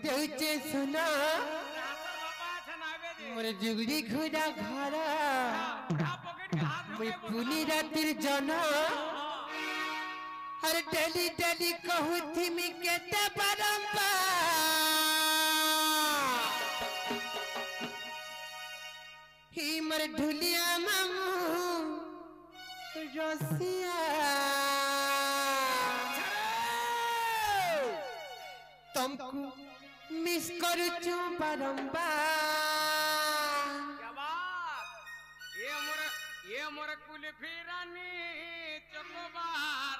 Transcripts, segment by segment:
देउचे सुना मोर जुगड़ी घुरा घर मैं पुनी रातिर जना हर डेली डेली कहू थी मी केते बारंबार ही मोर ढुलिया मामू रसिया तुमको मिस करू चू बारंबार ये मोर कुल्फी रानी चकोबार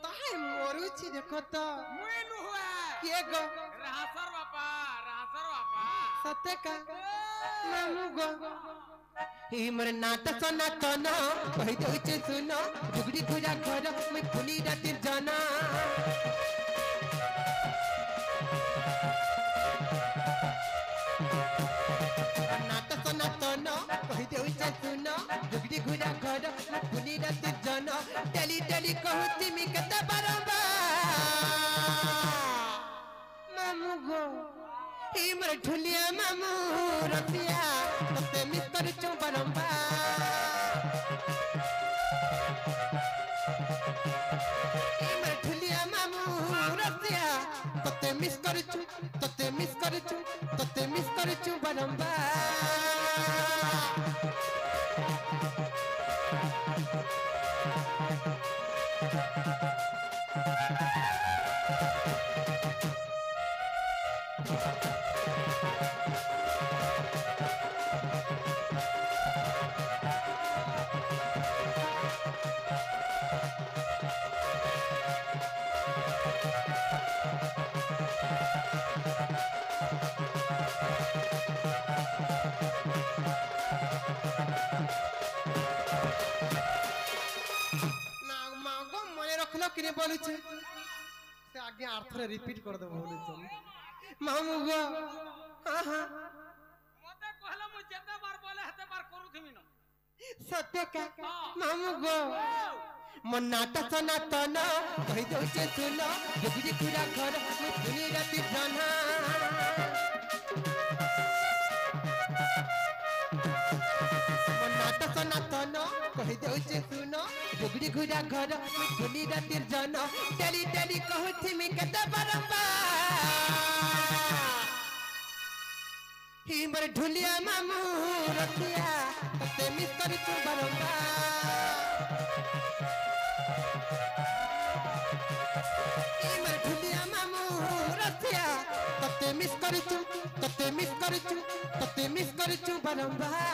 ताहे मोरुची देखो तो मुइनु हुआ ये गो रासर बापा सत्य का मामू गो ही मोर नाता सना तना कहि देउचे सुनो जुगड़ी खुजा घर मैं पुनी रातिर जाना नाता सना तना कहि देउचे सुनो जुगड़ी खुजा घर मैं पुनी रातिर जाना डेली डेली कहूती मी कते बारंबार मामू गो ही मोर ढुलिया मामू रसिया तते मिस करू चू बारंबार ही मोर ढुलिया मामू रसिया तते मिस करू चू किने बोलू छे से आगे अर्थ रे रिपीट कर दो बोलू छे मामू गो हां हां मते कहला मु जेते बार बोले हते बार करू थिमि न सत्य का मामू गो मन नाटा सना तना कहि दो छे सुनो जुगड़ी खुरा घर में पुनी राती जाना मन नाटा सना तना कहि दो छे सुनो जुगड़ी घुरा घर में पुनी रातिर जाना डेली डेली कहू थी मी केते बारंबार ही मोर ढुलिया मामू रसिया तते मिस करू चू बारंबार ही मोर ढुलिया मामू रसिया तते मिस करू चू बारंबार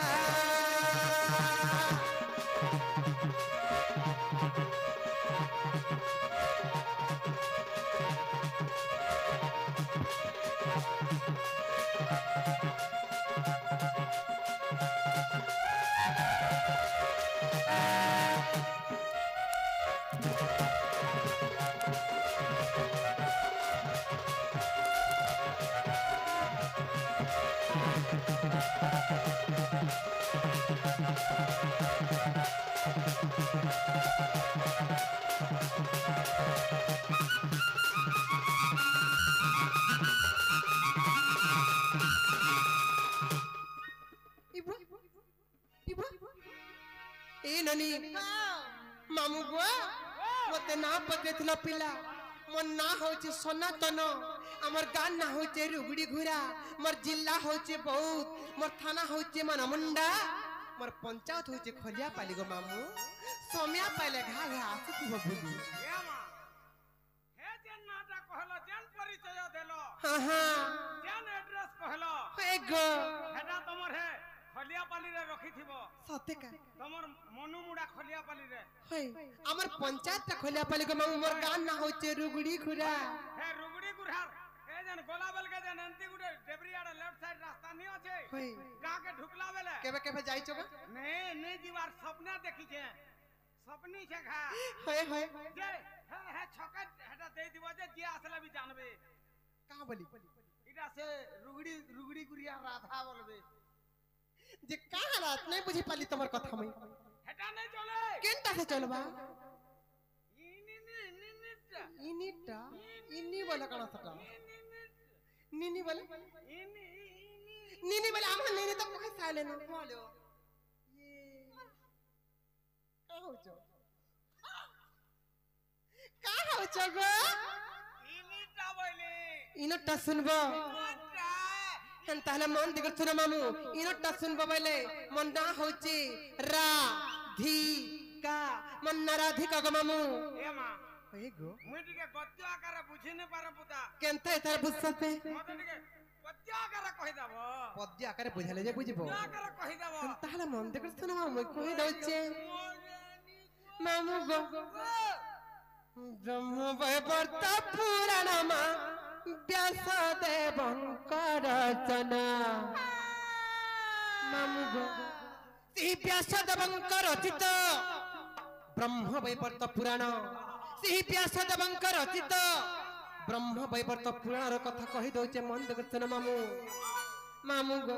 मामू गो मते ना पकेथला पिला मन ना होचे सनातन हमर गान ना होचे रुगड़ी घुरा मोर जिल्ला होचे बहुत मोर थाना होचे मनमुंडा मोर पंचायत होचे खलिया पाली गो मामू सोमिया पाले घा घा आसती हो बुली हे मां हे जेन नाटा कहलो जेन परिचय देलो हां हां जेन एड्रेस कहलो हे गो हेडा तमर हे खलिया पाली रे रखी थिबो सते का तमर मनुमुडा खलिया पाली रे हे हमर पंचायत ता खलिया पाली गो मामू मोर गान ना होचे रुगड़ी घुरा हे रुगड़ी गुरहार ए जन गोलाबल के जन अंती गुडे डेबरियाडा लेफ्ट साइड रास्ता नहीं होचे होय गा के ढुकला बेले केबे केबे जाई छबे ने जीवार सपना देखी छे सपनी छे घा होय होय जे हे छका हेटा दे दिबो जे जे असला भी जानबे का बोली इटा से रुगड़ी गुरिया राधा बोलबे जे का रात नहीं बुझी पाली तमर कथा में हेटा नहीं चले केनटा से चलबा इनिटा इनिटा बोले कौन सटा नीनी बोले इनी नीनी बोले हम नीनी तो कोई साले न बोलो ये का हो जो गो इनी टा बोले इनटा सुनबो हन ताहले मन दिगर सुन मामू इनटा सुनबो बोले मन ना होची रा धी का मन ना राधिका गो मामू ए मा ए गो मुई टिके गद्य आकार बुझी न पार पुता केनता एथार बुझसते मते टिके गद्य आकार कहि दबो पद्य आकारे बुझाले जे बुझिबो गद्य आकार कहि दबो ताहले मन दिगर सुन मामू कहि दउचे मामू गो ब्रह्म वैवर्त पुराण मा व्यास देवंकर रचना मामू गो सी व्यास देवंकर रचित ब्रह्म वैवर्त पुराण सी व्यास देवंकर रचित ब्रह्म वैवर्त पुराण रो कथा कहि दउचे मन देखन मामू मामू गो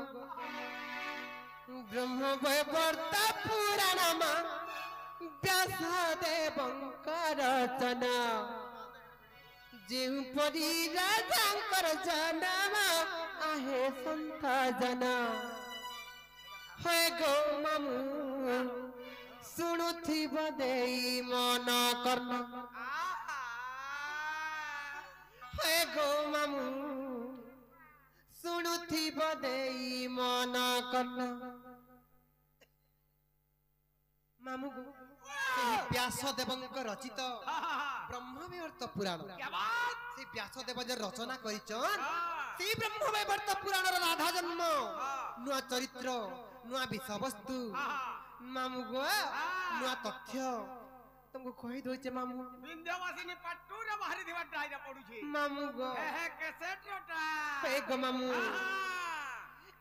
ब्रह्म वैवर्त पुराण मा व्यास देवंकर रचना जेउ परी राजांकर जनम आहे संत जना हे गो मामू सुनुथिब देई मन कर्ण हे गो मामू सुनुथिब देई मन कर्ण मामू गो व्यास देवंकर रचित ब्रह्मवैवर्त पुराण क्या बात से व्यास देव जे रचना करिचन से ब्रह्मवैवर्त पुराण रो राधा जन्म नुआ चरित्र नुआ विषय वस्तु मामू गो नुआ तथ्य तुमको कहि दोचे मामू विंध्यवासिनी पट्टू रे बाहरी दिवा डाइरा पडुची मामू गो हे कैसेट रोटा हे गो मामू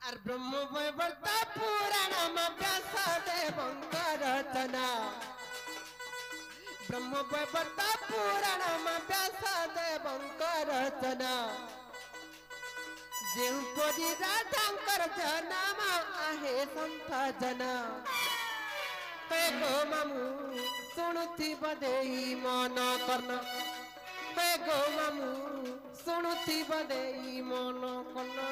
और ब्रह्मवैवर्त पुराण में व्यास देवंकर रचना ब्रह्मवैवर्त पुराण में व्यास देवंकर रचना जेउ परी राधांकर जनम आहे संत जना हे गो मामू सुनुथिब देई मन कर्ण हे गो मामू सुनुथिब देई मन कर्ण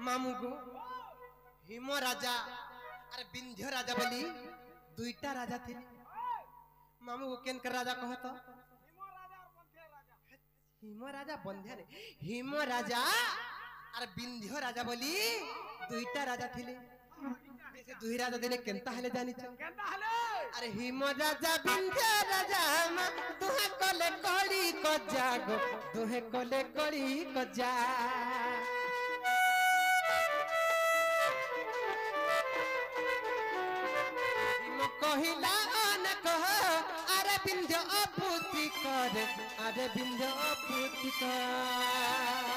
मामू गो हिम राजा अरे विंध्य राजा बोली दुईटा राजा थे मामू गो केन कर राजा कहत हिम राजा बंध्या ने हिम राजा अरे विंध्य राजा बोली दुईटा राजा थिले से दुई राजा दिने केनता हले जानी छ केनता हले अरे हिम राजा विंध्य राजा दुहे कले कड़ी कजा गो दुहे कले कड़ी कजा कहिला न कह अरे विंध्य अपूति कर अरे विंध्य अपूति कर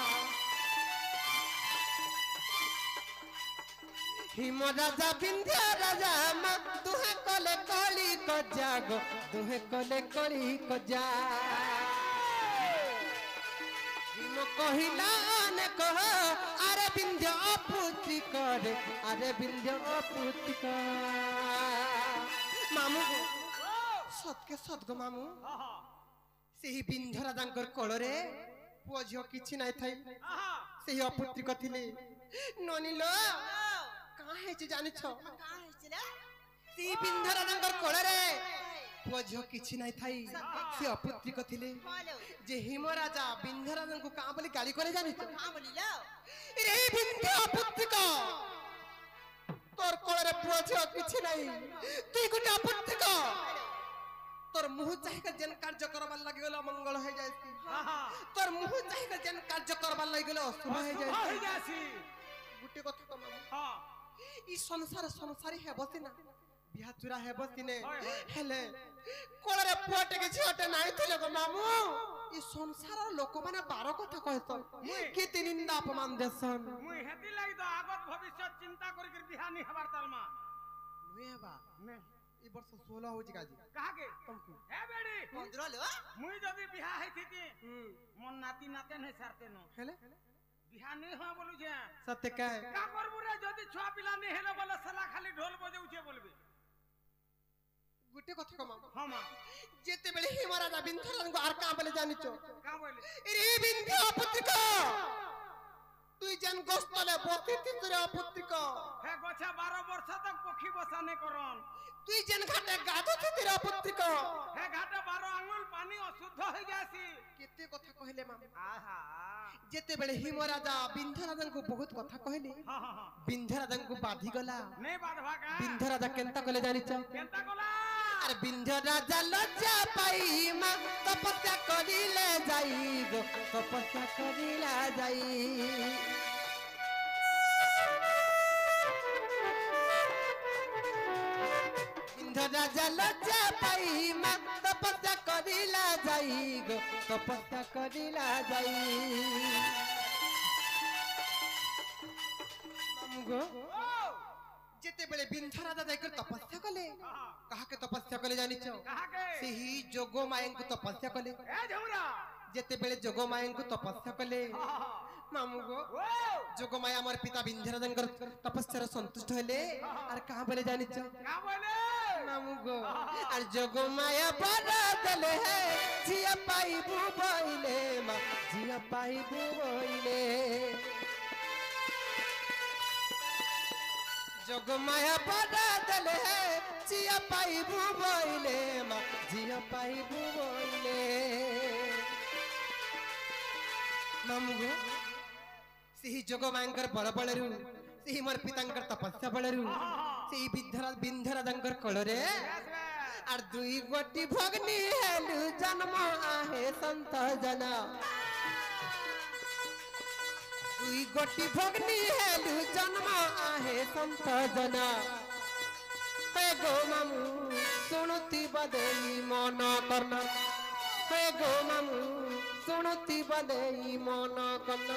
हिम राजा विंध्य राजा दुहे कले कली कजा गो दुहे कले कली कजा हिम कहिला न कह अरे विंध्य अपूति कर अरे विंध्य अपूति कर मामू सत के सत गो मामू सेही विंध्य राजांकर कोଳରେ पुओ झियो किछि नाइ थाई सेही अपुत्रिक थिले ननिलो का हेछि जानि छ का हेछि ना सेही विंध्य राजांकर कोଳରେ पुओ झियो किछि नाइ थाई से अपुत्रिक थिले जे हिम राजा विंध्य राजां को का बोली गाली करे जानि छ का बोलिलो रे विंध्य अपुत्रिक तोर कोଳରେ पुओ झियो किछि नाइ तू गुटा अपुत्रिक तोर मुह चाहि के जन कार्य करबार लागि गेलो मंगल हो जायसी तोर मुह चाहि के जन कार्य करबार लागि गेलो अशुभ हो जायसी गुटे कथा त मामू हां ई संसार संसारी हे बसिना बिहा चुरा हे बसिने हेले कोलरे पुआटे के झियोटे नाही थिले गो मामू ई संसार लोक माने बारो कथा कहत कि ती निंदा अपमान देसन मुई हेती लागि तो आगत भविष्य चिंता करि कर बिहानी हबार तलमा नुए बा ने ई वर्ष 16 होजी काजी कहा के तुमको हे बेडी 15 लो मुई जदी बिहा हेती मन नाती नाते नै सारते न हेले बिहा नै हो बोलु जे सत्य कह का करबु रे जदी छुआ पिला नै हेले बोले सला खाली ढोल बजाउ छे बोलबे गुटे कथा को मामू हां मां जेते बेले हे महाराजा बिंधरन को आर का बोले जानिचो का बोले रे बिंध्य पुत्रिका তুই জান গোস্তলে বসিতি তোর পুত্রিকা हे गोछा 12 वर्ष तक पखी बसा नै करन তুই জান ঘাটে গাধুতি তোর পুত্রিকা हे घाटे 12 आंगुल पानी अशुद्ध हो जासी কেতে কথা কইলে মামু आहा যেতে বেলে হিম রাজা বিন্ধ্যরাজাଙ୍କୁ বহুত কথা কইলে हां हां हां বিন্ধ্যরাজাଙ୍କୁ বাধি গলা नै बाधवा का বিন্ধ্যরাজা কেনতা কইলে জানিছ केनता कोला আর বিন্ধ্যরাজা লজ্জা পাই মা তপস্যা করিলে যাই গো তপস্যা করিলা যাই বিন্ধ্যরাজা লজ্জা পাই মা তপস্যা করিলা যাই গো তপস্যা করিলা যাই মামু গো যেতে বেলে বিন্ধ্যরাজা যাইकर তপস্যা কলে কাহাকে তপস্যা কলে জানিছ कहा के ସେହି যোগ মায়াଙ୍କୁ তপস্যা কলে ए झमरा যেতে বেলে যোগ মায়াଙ୍କୁ তপস্যা কলে মামু গো ओ যোগ মায়া আমার পিতা বিন্ধ্যরাজাঙ্কর তপস্যার সন্তুষ্ট হলে আর কাহা বলে জানিছ का बोले মামু গো আর যোগ মায়া বড় দলে হে জিয়া পাইবু বইলে মা জিয়া পাইবু বইলে যোগ মায়া বড় দলে হে জিয়া পাইবু বইলে মা জিয়া পাইবু বইলে মামু গো ସେହି ଯୋଗ ମାଙ୍କର ବଳ ବଳରୁ ସେହି ମୋର ପିତାଙ୍କର ତପସ୍ୟା ବଳରୁ ସେହି ବିନ୍ଧରାଜାଙ୍କର କୋଳରେ আর দুই গোটি ভগ্নি হেলু জন্ম আহে সন্ত জন দুই গোটি ভগ্নি হেলু জন্ম আহে সন্ত জন হে গো মামু শুনুতি বদেই মন কর্ণ হে গো মামু শুনুতি বদেই মন কর্ণ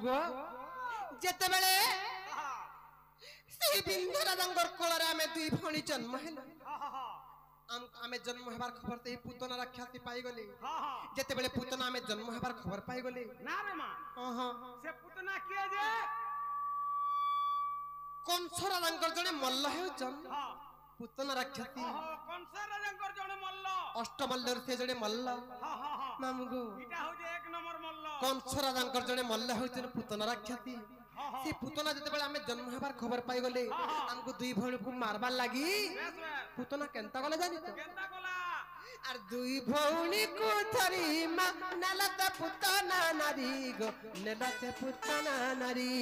গো যেতেবেলে সেই বিন্ধ্যরাজাঙ্কর কোଳରେ ଆମେ ଦୁଇ ଭଉଣୀ ଜନ୍ମ ହେଲୁ ଆମେ ଜନ୍ମ ହେବାର ଖବର ତ ଏଇ ପୁତନା ରାକ୍ଷାସୀ ପାଇଗଲେ ଯେତେବେଳେ ପୁତନା ଆମେ ଜନ୍ମ ହେବାର ଖବର ପାଇଗଲେ ना रे मां से पुतना किए जे କଂସ ରାଜାଙ୍କର ଜଣେ ମଲ୍ଲ ହେଉଛନ୍ हां ପୁତନା ରାକ୍ଷାସୀ कंस राजंकर जणे मल्ल ଅଷ୍ଟମଲ୍ଲରୁ ସେ ଜଣେ ମଲ୍ଲ हां हां हां ମାମୁ ଗो इटा हो जे एक नंबर मल्ल କଂସ ରାଜାଙ୍କର ଜଣେ ମଲ୍ଲ ହେଉଛନ୍ ପୁତନା ରାକ୍ଷାସୀ ସେ ପୁତନା ଯେତେବେଳେ ଆମେ ଜନ୍ମ ହେବାର ଖବର ପାଇଗଲେ ଆମକୁ ଦୁଇ ଭଉଣୀକୁ ମାରବାର ଲାଗି ପୁତନା କେନ୍ତା ଗଲେ ଜାଣିଛ केनता कोला আর দুই ভৌণী কুথরি মা নেলাতে পুতনা নারী গো নেলাতে পুতনা নারী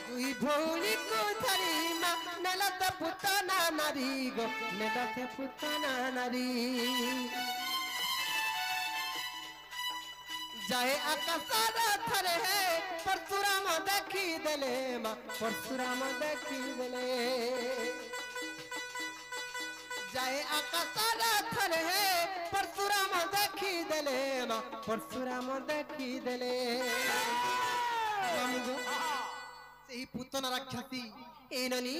দুই ভৌণী কুথরি মা নেলাতে পুতনা নারী গো নেলাতে পুতনা নারী যায় আকাশর থরে হে পরশুরাম দেখি দেলে মা পরশুরাম দেখি দেলে যায় আকাশর থরে হে পরশুরাম দেখি দেলে মা পরশুরাম দেখি দেলে সেই পুতনা রাক্ষসী এই ননি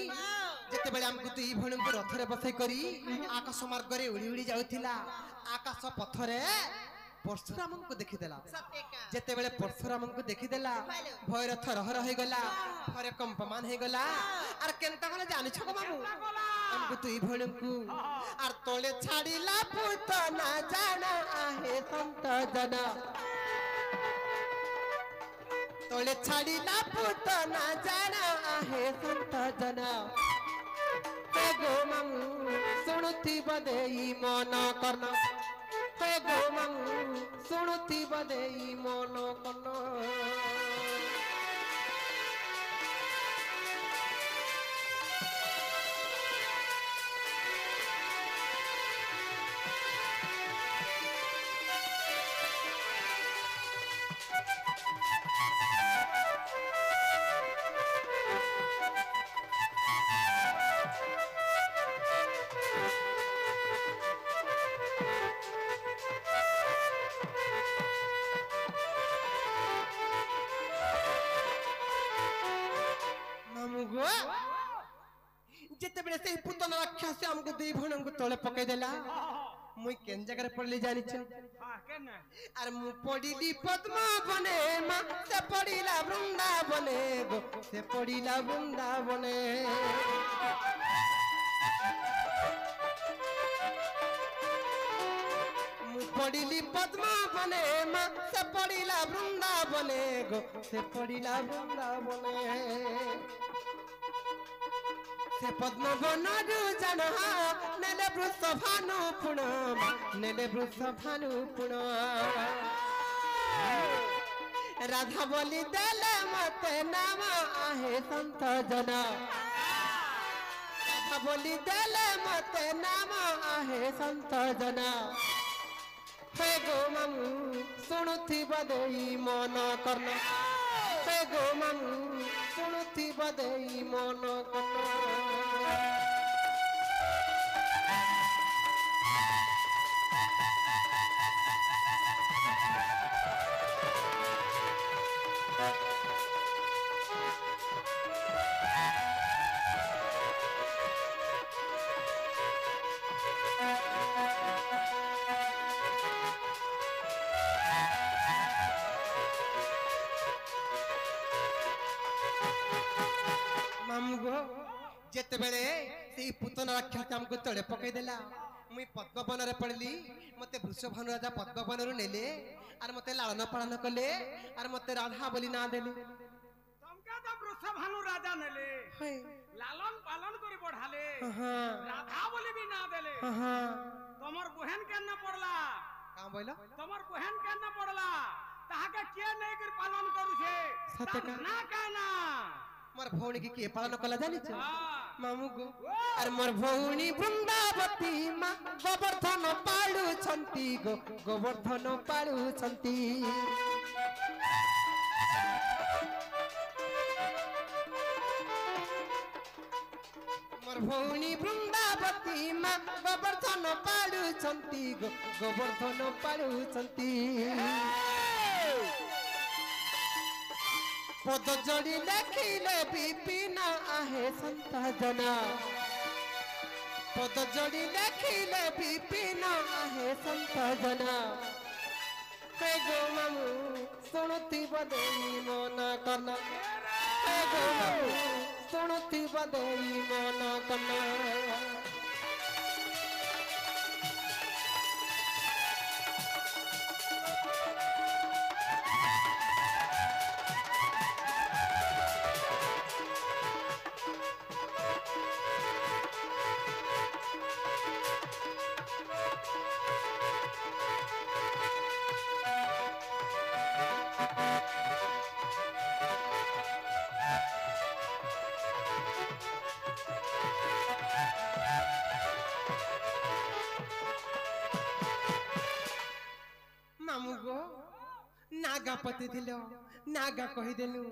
যেতেবেলে আমକୁ ଦୁଇ ଭଉଣୀଙ୍କୁ ରଥରେ ବସେଇ କରି ଆକାଶ ମାର୍ଗରେ ଉଡ଼ି ଉଡ଼ି ଯାଉଥିଲା ଆକାଶ ପଥରେ परशुरामଙ୍କୁ ଦେଖିଦେଲା ଯେତେବେଳେ परशुरामଙ୍କୁ ଦେଖିଦେଲା ଭୟର ଥରହର ହେଇଗଲା ଘରେ କମ୍ପମାନ ହେଇଗଲା ଆର କେନ୍ତା ଗଲେ ଜାଣିଛ ଗো ମାମୁ ଆମକୁ ଦୁଇ ଭଉଣୀଙ୍କୁ ଆର ତଳେ ଛାଡ଼ିଲା ପୁତନା ଜାଣ ଆହେ ସନ୍ତ ଜନ तोले छाड़ीला पुतना जाना आहे संत जना हे गो मामू सुनुती बदे मन करना हे गो मामू सुनुती बदे मन करना जिते बेले से पुतना राक्षस हमको दे भणन को तळे पकई देला मुई केन जगह पड़ली जानि छ हां केन अरे मु पड़ीली पद्मा बने मा से पड़ीला वृंदावने गो से पड़ीला वृंदावने मु पड़ीली पद्मा बने मा से पड़ीला वृंदावने गो से पड़ीला वृंदावने से पद्मवनरु जनहा नेले वृषभानु पुण नेले वृषभानु पुण राधा बोली देले मते नाम आहे संत जना राधा बोली देले मते नाम आहे संत जना हे गो मामू सुनुथी बदेई मन करना हे गो मामू सुनुथी बदेई मन करना जेते बेले से पुतना राक्षस हमको तळे पकई देला मुई पद्मवन रे पड़ली मते वृषभानु राजा पद्मवन रे नेले आर मते लालन पालन कले आर मते राधा बोली ना देले तुमका तो वृषभानु राजा नेले लालन पालन करी बढ़ाले राधा बोली भी ना देले तमर बहन केन पड़ला का बोला तमर बहन केन पड़ला ताहा के नहीं कर पालन करू छे सत्य ना कहना मोर भौणी के पालन कला जानि छ मामू गो अरे मोर भौणी वृंदावती मा गोवर्धन पाळु छंती गो गोवर्धन पाळु छंती मोर भौणी वृंदावती मा गोवर्धन पाळु छंती गो गोवर्धन पाळु छंती पद जोड़ी लेखिले विपिन आहे संत जना पद जोड़ी लेखिले विपिन आहे संत जना हे गो मामू सुनुती बदेई मन करना हे गो मामू सुनुती बदेई मन करना नागा पति दिलो नागा कही देलु